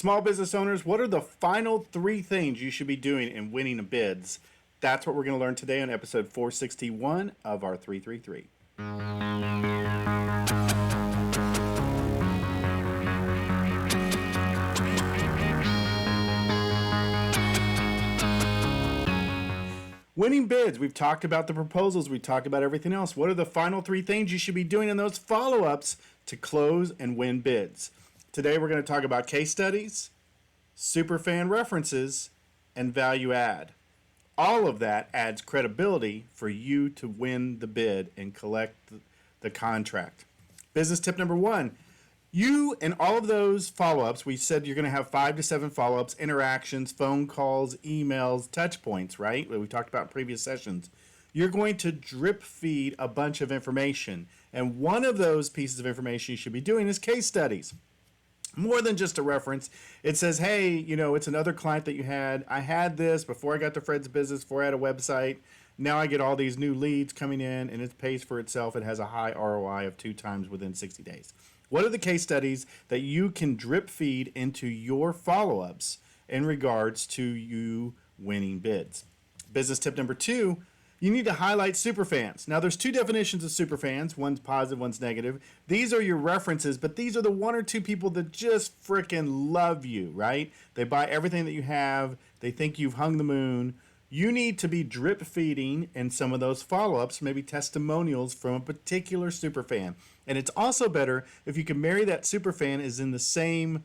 Small business owners, what are the final three things you should be doing in winning bids? That's what we're going to learn today on episode 461 of our 333. Winning bids. We've talked about the proposals. We talked about everything else. What are the final three things you should be doing in those follow-ups to close and win bids? Today we're going to talk about case studies, superfan references, and value add. All of that adds credibility for you to win the bid and collect the contract. Business tip number one. You and all of those follow-ups, we said you're going to have 5 to 7 follow-ups, interactions, phone calls, emails, touch points, right? What we talked about in previous sessions. You're going to drip feed a bunch of information. And one of those pieces of information you should be doing is case studies. More than just a reference. It says, hey, it's another client that you had. I had this before I got to Fred's Business, before I had a website. Now I get all these new leads coming in and it pays for itself. It has a high ROI of 2 times within 60 days. What are the case studies that you can drip feed into your follow-ups in regards to you winning bids? Business tip number 2, you need to highlight superfans. Now, there's 2 definitions of superfans. One's positive, one's negative. These are your references, but these are the 1 or 2 people that just freaking love you, right? They buy everything that you have. They think you've hung the moon. You need to be drip feeding in some of those follow-ups, maybe testimonials from a particular superfan. And it's also better if you can marry that superfan is in the same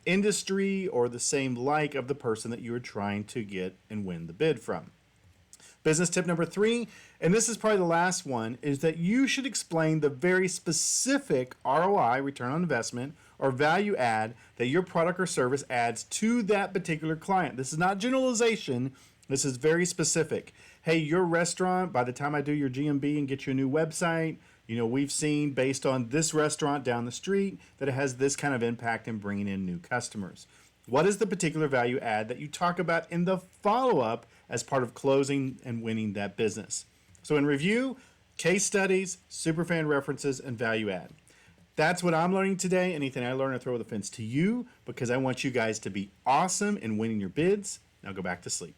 industry or the same like of the person that you are trying to get and win the bid from. Business tip number 3, and this is probably the last one, is that you should explain the very specific ROI, return on investment, or value add that your product or service adds to that particular client. This is not generalization. This is very specific. Hey, your restaurant, by the time I do your GMB and get you a new website, we've seen based on this restaurant down the street that it has this kind of impact in bringing in new customers. What is the particular value add that you talk about in the follow-up as part of closing and winning that business? So in review, case studies, superfan references, and value add. That's what I'm learning today. Anything I learn, I throw the fence to you because I want you guys to be awesome in winning your bids. Now go back to sleep.